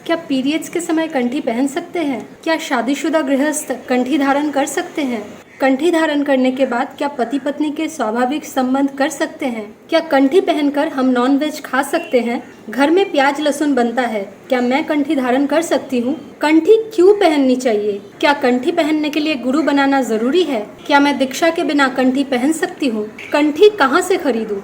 क्या पीरियड्स के समय कंठी पहन सकते हैं? क्या शादीशुदा गृहस्थ कंठी धारण कर सकते हैं? कंठी धारण करने के बाद क्या पति पत्नी के स्वाभाविक संबंध कर सकते हैं? क्या कंठी पहनकर हम नॉनवेज खा सकते हैं? घर में प्याज लहसुन बनता है, क्या मैं कंठी धारण कर सकती हूँ? कंठी क्यों पहननी चाहिए? क्या कंठी पहनने के लिए गुरु बनाना जरूरी है? क्या मैं दीक्षा के बिना कंठी पहन सकती हूँ? कंठी कहाँ से खरीदूँ?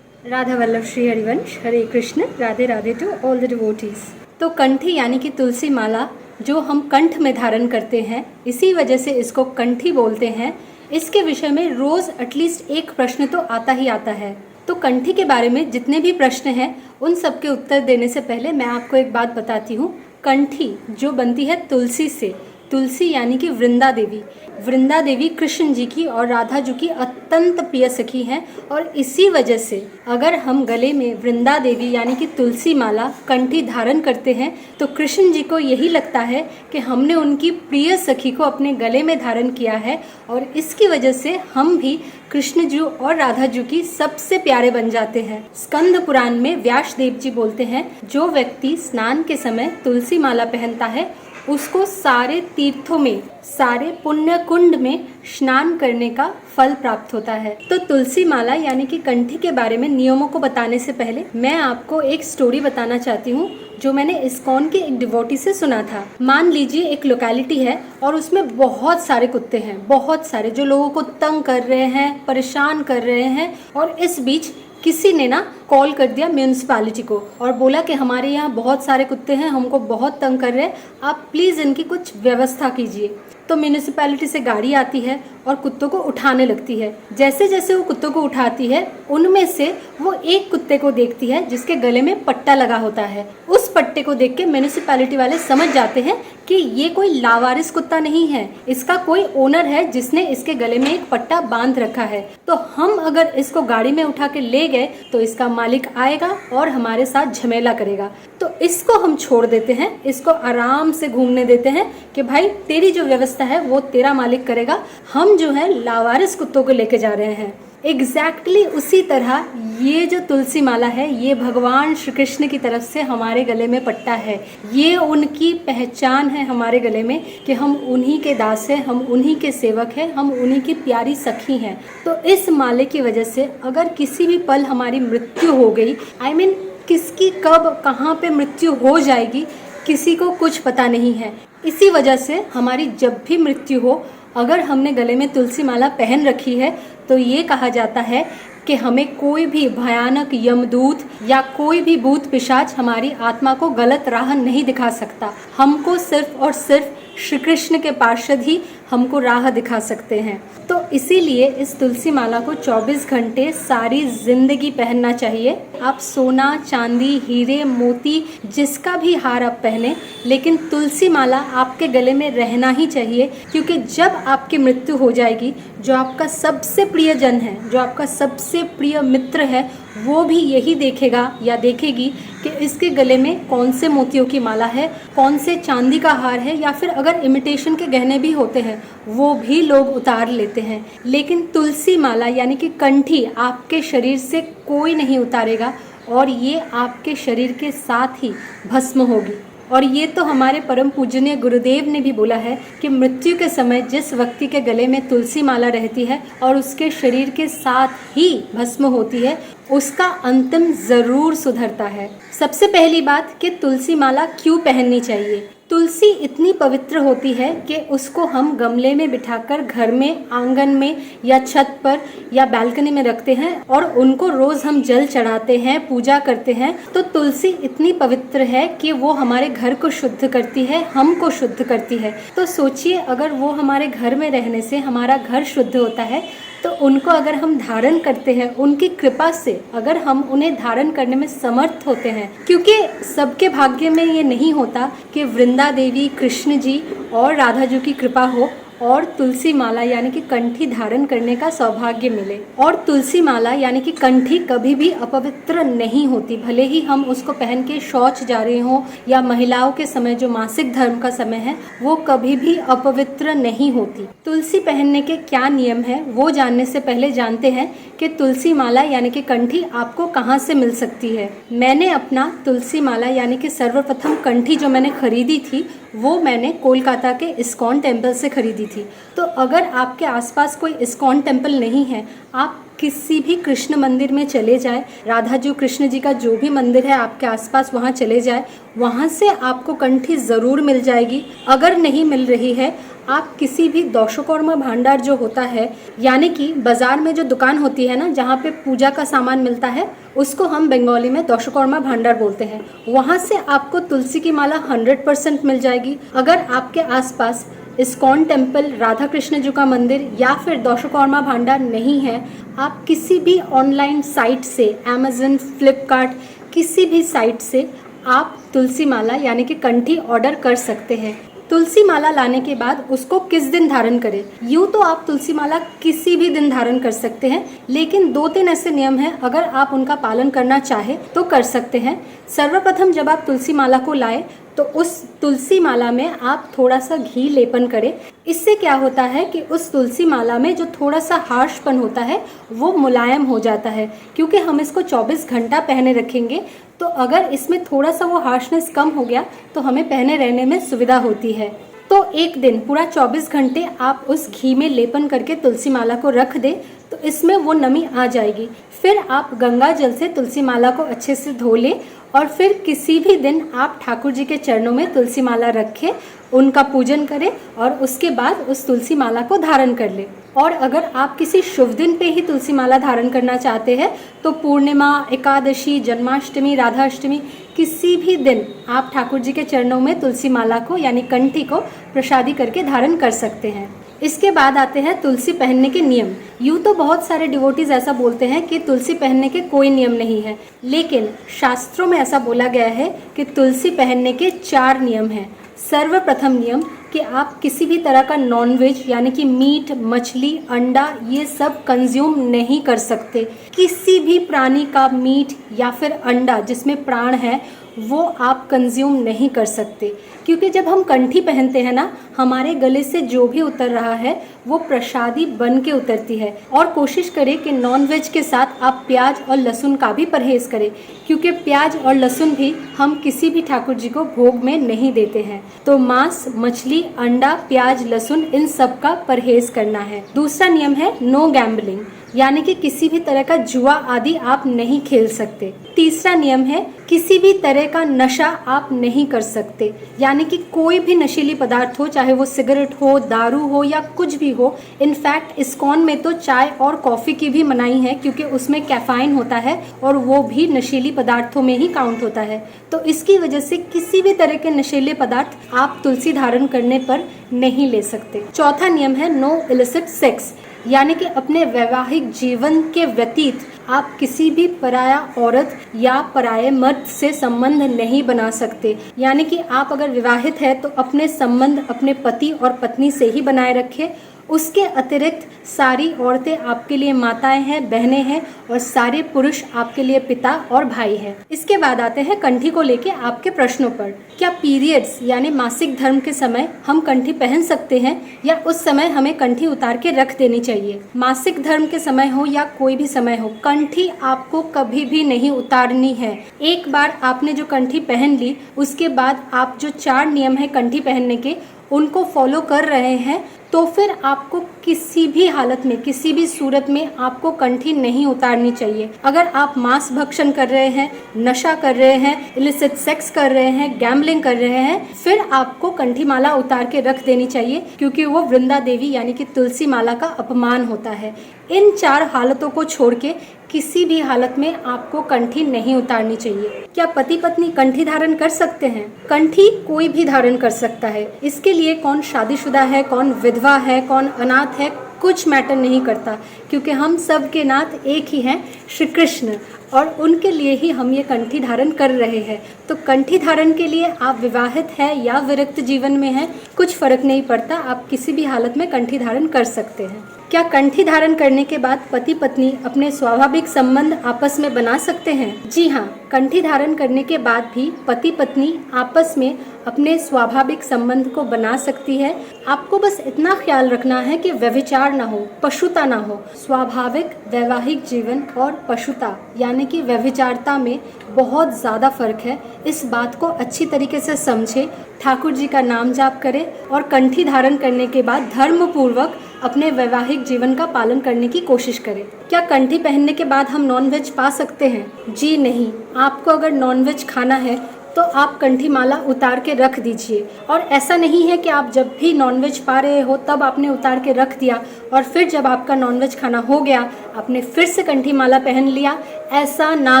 Radha Vallabh Shri Harivansh. Hare Krishna. Radhe Radhe to all the devotees. तो कंठी यानी कि तुलसी माला जो हम कंठ में धारण करते हैं, इसी वजह से इसको कंठी बोलते हैं। इसके विषय में रोज एटलीस्ट एक प्रश्न तो आता ही आता है। तो कंठी के बारे में जितने भी प्रश्न हैं उन सब के उत्तर देने से पहले मैं आपको एक बात बताती हूँ। कंठी जो बनती है तुलसी से, तुलसी यानी कि वृंदा देवी। वृंदा देवी कृष्ण जी की और राधा जी की अत्यंत प्रिय सखी हैं और इसी वजह से अगर हम गले में वृंदा देवी यानी कि तुलसी माला कंठी धारण करते हैं तो कृष्ण जी को यही लगता है कि हमने उनकी प्रिय सखी को अपने गले में धारण किया है और इसकी वजह से हम भी कृष्ण जी और राधा जी की सबसे प्यारे बन जाते हैं। स्कंद पुराण में व्यास देव जी बोलते हैं, जो व्यक्ति स्नान के समय तुलसी माला पहनता है उसको सारे तीर्थों में, सारे पुण्य कुंड में स्नान करने का फल प्राप्त होता है। तो तुलसी माला यानी कि कंठी के बारे में नियमों को बताने से पहले मैं आपको एक स्टोरी बताना चाहती हूँ जो मैंने इस्कॉन के एक डिवोटी से सुना था। मान लीजिए एक लोकेलिटी है और उसमें बहुत सारे कुत्ते हैं, बहुत सारे, जो लोगों को तंग कर रहे हैं, परेशान कर रहे हैं। और इस बीच किसी ने ना कॉल कर दिया म्यूनिसिपैलिटी को और बोला कि हमारे यहाँ बहुत सारे कुत्ते हैं, हमको बहुत तंग कर रहे हैं, आप प्लीज़ इनकी कुछ व्यवस्था कीजिए। तो म्यूनिसिपैलिटी से गाड़ी आती है और कुत्तों को उठाने लगती है। जैसे जैसे वो कुत्तों को उठाती है उनमें से वो एक कुत्ते को देखती है जिसके गले में पट्टा लगा होता है। उस पट्टे को देख के म्यूनिसिपैलिटी वाले समझ जाते हैं कि ये कोई लावारिस कुत्ता नहीं है, इसका कोई ओनर है जिसने इसके गले में एक पट्टा बांध रखा है। तो हम अगर इसको गाड़ी में उठा के ले गए तो इसका मालिक आएगा और हमारे साथ झमेला करेगा। तो इसको हम छोड़ देते हैं, इसको आराम से घूमने देते हैं कि भाई तेरी जो व्यवस्था है वो तेरा मालिक करेगा, हम जो है लावारिस कुत्तों को लेके जा रहे हैं। एग्जैक्टली उसी तरह ये जो तुलसी माला है ये भगवान श्री कृष्ण की तरफ से हमारे गले में पट्टा है। ये उनकी पहचान है हमारे गले में कि हम उन्हीं के दास हैं, हम उन्हीं के सेवक हैं, हम उन्हीं की प्यारी सखी हैं। तो इस माले की वजह से अगर किसी भी पल हमारी मृत्यु हो गई, I mean, किसकी कब कहाँ पे मृत्यु हो जाएगी किसी को कुछ पता नहीं है। इसी वजह से हमारी जब भी मृत्यु हो, अगर हमने गले में तुलसी माला पहन रखी है तो ये कहा जाता है कि हमें कोई भी भयानक यमदूत या कोई भी भूत पिशाच हमारी आत्मा को गलत राह नहीं दिखा सकता। हमको सिर्फ और सिर्फ श्री कृष्ण के पार्षद ही हमको राह दिखा सकते हैं। तो इसीलिए इस तुलसी माला को 24 घंटे सारी जिंदगी पहनना चाहिए। आप सोना, चांदी, हीरे, मोती, जिसका भी हार आप पहने, लेकिन तुलसी माला आपके गले में रहना ही चाहिए, क्योंकि जब आपकी मृत्यु हो जाएगी, जो आपका सबसे प्रियजन है, जो आपका सबसे प्रिय मित्र है, वो भी यही देखेगा या देखेगी कि इसके गले में कौन से मोतियों की माला है, कौन से चांदी का हार है, या फिर अगर इमिटेशन के गहने भी होते हैं वो भी लोग उतार लेते हैं। लेकिन तुलसी माला यानी कि कंठी आपके शरीर से कोई नहीं उतारेगा और ये आपके शरीर के साथ ही भस्म होगी। और ये तो हमारे परम पूजनीय गुरुदेव ने भी बोला है कि मृत्यु के समय जिस व्यक्ति के गले में तुलसी माला रहती है और उसके शरीर के साथ ही भस्म होती है, उसका अंतिम जरूर सुधरता है। सबसे पहली बात कि तुलसी माला क्यों पहननी चाहिए। तुलसी इतनी पवित्र होती है कि उसको हम गमले में बिठाकर घर में, आंगन में या छत पर या बालकनी में रखते हैं और उनको रोज हम जल चढ़ाते हैं, पूजा करते हैं। तो तुलसी इतनी पवित्र है कि वो हमारे घर को शुद्ध करती है, हमको शुद्ध करती है। तो सोचिए, अगर वो हमारे घर में रहने से हमारा घर शुद्ध होता है तो उनको अगर हम धारण करते हैं, उनकी कृपा से अगर हम उन्हें धारण करने में समर्थ होते हैं, क्योंकि सबके भाग्य में ये नहीं होता कि वृंदा देवी, कृष्ण जी और राधा जी की कृपा हो और तुलसी माला यानी कि कंठी धारण करने का सौभाग्य मिले। और तुलसी माला यानी कि कंठी कभी भी अपवित्र नहीं होती, भले ही हम उसको पहन के शौच जा रहे हों या महिलाओं के समय जो मासिक धर्म का समय है वो कभी भी अपवित्र नहीं होती। तुलसी पहनने के क्या नियम है वो जानने से पहले जानते हैं कि तुलसी माला यानी कि कंठी आपको कहाँ से मिल सकती है। मैंने अपना तुलसी माला यानी कि सर्वप्रथम कंठी जो मैंने खरीदी थी वो मैंने कोलकाता के इस्कॉन टेम्पल से खरीदी थी। तो अगर आपके आसपास कोई इस्कॉन टेम्पल नहीं है, आप किसी भी कृष्ण मंदिर में चले जाए, राधा जी कृष्ण जी का जो भी मंदिर है आपके आसपास वहाँ चले जाए, वहाँ से आपको कंठी ज़रूर मिल जाएगी। अगर नहीं मिल रही है, आप किसी भी दशकर्मा भांडार जो होता है यानी कि बाज़ार में जो दुकान होती है ना जहाँ पे पूजा का सामान मिलता है, उसको हम बंगाली में दशकर्मा भांडार बोलते हैं, वहाँ से आपको तुलसी की माला 100% मिल जाएगी। अगर आपके आसपास इस्कॉन टेम्पल, राधा कृष्ण जी का मंदिर या फिर दशकर्मा भांडार नहीं है, आप किसी भी ऑनलाइन साइट से, अमेज़न, फ्लिपकार्ट, किसी भी साइट से आप तुलसी माला यानी कि कंठी ऑर्डर कर सकते हैं। तुलसी माला लाने के बाद उसको किस दिन धारण करें? यूँ तो आप तुलसी माला किसी भी दिन धारण कर सकते हैं, लेकिन 2-3 ऐसे नियम हैं, अगर आप उनका पालन करना चाहे तो कर सकते हैं। सर्वप्रथम जब आप तुलसी माला को लाए तो उस तुलसी माला में आप थोड़ा सा घी लेपन करें। इससे क्या होता है कि उस तुलसी माला में जो थोड़ा सा हार्शपन होता है वो मुलायम हो जाता है, क्योंकि हम इसको 24 घंटा पहने रखेंगे। तो अगर इसमें थोड़ा सा वो हार्शनेस कम हो गया तो हमें पहने रहने में सुविधा होती है। तो एक दिन पूरा 24 घंटे आप उस घी में लेपन करके तुलसी माला को रख दें तो इसमें वो नमी आ जाएगी। फिर आप गंगा जल से तुलसी माला को अच्छे से धो लें और फिर किसी भी दिन आप ठाकुर जी के चरणों में तुलसी माला रखें, उनका पूजन करें और उसके बाद उस तुलसी माला को धारण कर लें। और अगर आप किसी शुभ दिन पे ही तुलसी माला धारण करना चाहते हैं तो पूर्णिमा, एकादशी, जन्माष्टमी, राधाष्टमी, किसी भी दिन आप ठाकुर जी के चरणों में तुलसी माला को यानी कंठी को प्रसादी करके धारण कर सकते हैं। इसके बाद आते हैं तुलसी पहनने के नियम। यूँ तो बहुत सारे डिवोटीज ऐसा बोलते हैं कि तुलसी पहनने के कोई नियम नहीं है, लेकिन शास्त्रों में ऐसा बोला गया है कि तुलसी पहनने के 4 नियम हैं। सर्वप्रथम नियम कि आप किसी भी तरह का नॉनवेज यानी कि मीट, मछली, अंडा ये सब कंज्यूम नहीं कर सकते। किसी भी प्राणी का मीट या फिर अंडा जिसमें प्राण है वो आप कंज्यूम नहीं कर सकते, क्योंकि जब हम कंठी पहनते हैं ना, हमारे गले से जो भी उतर रहा है वो प्रसादी बन के उतरती है। और कोशिश करें कि नॉनवेज के साथ आप प्याज और लहसुन का भी परहेज़ करें, क्योंकि प्याज और लहसुन भी हम किसी भी ठाकुर जी को भोग में नहीं देते हैं। तो मांस, मछली, अंडा, प्याज, लहसुन इन सब का परहेज़ करना है। दूसरा नियम है नो गैम्बलिंग, यानी कि किसी भी तरह का जुआ आदि आप नहीं खेल सकते। तीसरा नियम है किसी भी तरह का नशा आप नहीं कर सकते, यानी कि कोई भी नशीली पदार्थ हो, चाहे वो सिगरेट हो, दारू हो या कुछ भी हो। इनफैक्ट इस्कॉन में तो चाय और कॉफ़ी की भी मनाही है, क्योंकि उसमें कैफाइन होता है और वो भी नशीली पदार्थों में ही काउंट होता है। तो इसकी वजह से किसी भी तरह के नशीले पदार्थ आप तुलसी धारण करने पर नहीं ले सकते। चौथा नियम है नो इलिसिट सेक्स, यानी कि अपने वैवाहिक जीवन के व्यतीत आप किसी भी पराया औरत या पराये मर्द से संबंध नहीं बना सकते। यानी कि आप अगर विवाहित है तो अपने संबंध अपने पति और पत्नी से ही बनाए रखें। उसके अतिरिक्त सारी औरतें आपके लिए माताएं हैं, बहनें हैं और सारे पुरुष आपके लिए पिता और भाई हैं। इसके बाद आते हैं कंठी को लेके आपके प्रश्नों पर। क्या पीरियड्स यानी मासिक धर्म के समय हम कंठी पहन सकते हैं या उस समय हमें कंठी उतार के रख देनी चाहिए? मासिक धर्म के समय हो या कोई भी समय हो, कंठी आपको कभी भी नहीं उतारनी है। एक बार आपने जो कंठी पहन ली उसके बाद आप जो 4 नियम है कंठी पहनने के उनको फॉलो कर रहे हैं तो फिर आपको किसी भी हालत में, किसी भी सूरत में आपको कंठी नहीं उतारनी चाहिए। अगर आप मांस भक्षण कर रहे हैं, नशा कर रहे हैं, इलिसिट सेक्स कर रहे हैं, गैम्बलिंग कर रहे हैं, फिर आपको कंठी माला उतार के रख देनी चाहिए, क्योंकि वो वृंदा देवी यानी कि तुलसी माला का अपमान होता है। इन 4 हालतों को छोड़ के किसी भी हालत में आपको कंठी नहीं उतारनी चाहिए। क्या पति पत्नी कंठी धारण कर सकते हैं? कंठी कोई भी धारण कर सकता है। इसके लिए कौन शादीशुदा है, कौन विधवा है, कौन अनाथ है, कुछ मैटर नहीं करता, क्योंकि हम सब के नाथ एक ही हैं, श्री कृष्ण। और उनके लिए ही हम ये कंठी धारण कर रहे हैं। तो कंठी धारण के लिए आप विवाहित हैं या विरक्त जीवन में हैं, कुछ फर्क नहीं पड़ता, आप किसी भी हालत में कंठी धारण कर सकते हैं। क्या कंठी धारण करने के बाद पति पत्नी अपने स्वाभाविक संबंध आपस में बना सकते हैं? जी हाँ, कंठी धारण करने के बाद भी पति पत्नी आपस में अपने स्वाभाविक संबंध को बना सकती है। आपको बस इतना ख्याल रखना है कि व्यभिचार ना हो, पशुता ना हो। स्वाभाविक वैवाहिक जीवन और पशुता यानी कि व्यभिचारता में बहुत ज़्यादा फर्क है। इस बात को अच्छी तरीके से समझें, ठाकुर जी का नाम जाप करें और कंठी धारण करने के बाद धर्म पूर्वक अपने वैवाहिक जीवन का पालन करने की कोशिश करें। क्या कंठी पहनने के बाद हम नॉनवेज पा सकते हैं? जी नहीं। आपको अगर नॉनवेज खाना है तो आप कंठी माला उतार के रख दीजिए। और ऐसा नहीं है कि आप जब भी नॉनवेज पा रहे हो तब आपने उतार के रख दिया और फिर जब आपका नॉनवेज खाना हो गया आपने फिर से कंठी माला पहन लिया। ऐसा ना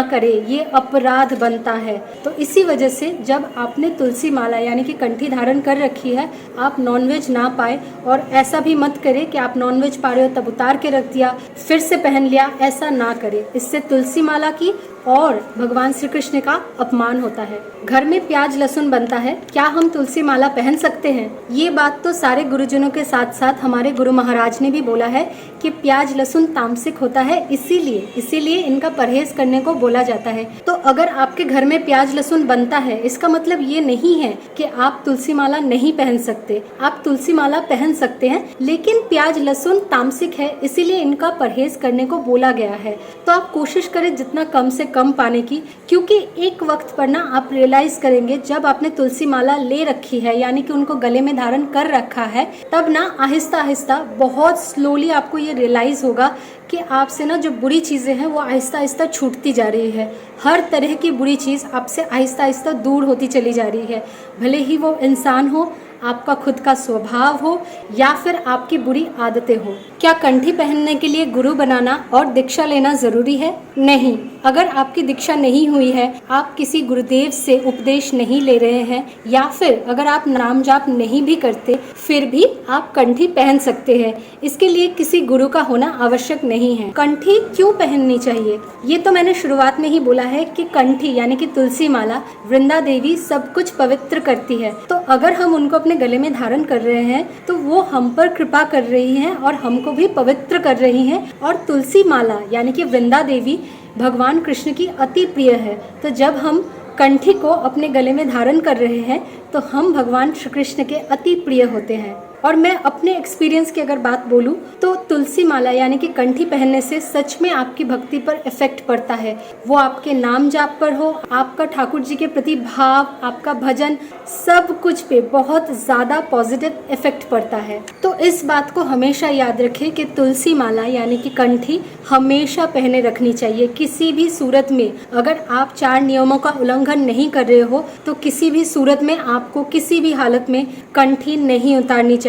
करें, ये अपराध बनता है। तो इसी वजह से जब आपने तुलसी माला यानी कि कंठी धारण कर रखी है, आप नॉनवेज ना पाए। और ऐसा भी मत करें कि आप नॉनवेज पा रहे हो तब उतार के रख दिया फिर से पहन लिया, ऐसा ना करें। इससे तुलसी माला की और भगवान श्री कृष्ण का अपमान होता है। घर में प्याज लहसुन बनता है, क्या हम तुलसी माला पहन सकते हैं? ये बात तो सारे गुरुजनों के साथ साथ हमारे गुरु महाराज ने भी बोला है कि प्याज लहसुन तामसिक होता है, इसीलिए इनका परहेज करने को बोला जाता है। तो अगर आपके घर में प्याज लहसुन बनता है, इसका मतलब ये नहीं है कि आप तुलसी माला नहीं पहन सकते। आप तुलसी माला पहन सकते हैं, लेकिन प्याज लहसुन तामसिक है, इसीलिए इनका परहेज करने को बोला गया है। तो आप कोशिश करें जितना कम से कम पाने की, क्योंकि एक वक्त पर ना आप रियलाइज करेंगे जब आपने तुलसी माला ले रखी है यानी कि उनको गले में धारण कर रखा है, तब ना आहिस्ता आहिस्ता बहुत स्लोली आपको ये रियलाइज होगा कि आपसे ना जो बुरी चीज़ें हैं वो आहिस्ता आहिस्ता छूटती जा रही है। हर तरह की बुरी चीज़ आपसे आहिस्ता आहिस्ता दूर होती चली जा रही है, भले ही वो इंसान हो, आपका खुद का स्वभाव हो या फिर आपकी बुरी आदतें हो। क्या कंठी पहनने के लिए गुरु बनाना और दीक्षा लेना ज़रूरी है? नहीं। अगर आपकी दीक्षा नहीं हुई है, आप किसी गुरुदेव से उपदेश नहीं ले रहे हैं या फिर अगर आप नाम जाप नहीं भी करते, फिर भी आप कंठी पहन सकते हैं। इसके लिए किसी गुरु का होना आवश्यक नहीं है। कंठी क्यों पहननी चाहिए? ये तो मैंने शुरुआत में ही बोला है कि कंठी यानी कि तुलसी माला वृंदा देवी सब कुछ पवित्र करती है। तो अगर हम उनको अपने गले में धारण कर रहे हैं तो वो हम पर कृपा कर रही हैं और हमको भी पवित्र कर रही हैं। और तुलसी माला यानी कि वृंदा देवी भगवान कृष्ण की अति प्रिय है। तो जब हम कंठी को अपने गले में धारण कर रहे हैं तो हम भगवान श्री कृष्ण के अति प्रिय होते हैं। और मैं अपने एक्सपीरियंस की अगर बात बोलूँ तो तुलसी माला यानी कि कंठी पहनने से सच में आपकी भक्ति पर इफेक्ट पड़ता है। वो आपके नाम जाप पर हो, आपका ठाकुर जी के प्रति भाव, आपका भजन, सब कुछ पे बहुत ज़्यादा पॉजिटिव इफेक्ट पड़ता है। तो इस बात को हमेशा याद रखें कि तुलसी माला यानी कि कंठी हमेशा पहने रखनी चाहिए। किसी भी सूरत में अगर आप 4 नियमों का उल्लंघन नहीं कर रहे हो तो किसी भी सूरत में आपको किसी भी हालत में कंठी नहीं उतारनी चाहिए।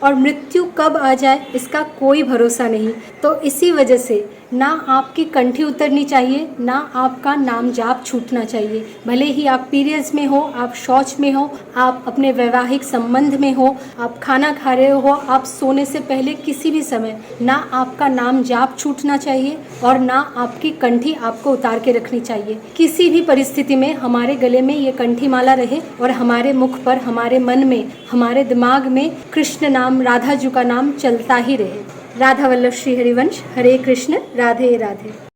और मृत्यु कब आ जाए इसका कोई भरोसा नहीं। तो इसी वजह से ना आपकी कंठी उतरनी चाहिए, ना आपका नाम जाप छूटना चाहिए। भले ही आप पीरियड्स में हो, आप शौच में हो, आप अपने वैवाहिक संबंध में हो, आप खाना खा रहे हो, आप सोने से पहले किसी भी समय, ना आपका नाम जाप छूटना चाहिए और ना आपकी कंठी आपको उतार के रखनी चाहिए। किसी भी परिस्थिति में हमारे गले में ये कंठी माला रहे और हमारे मुख पर, हमारे मन में, हमारे दिमाग में कृष्ण नाम, राधा जी का नाम चलता ही रहे। राधा वल्लभ श्री हरिवंश। हरे कृष्ण, राधे राधे।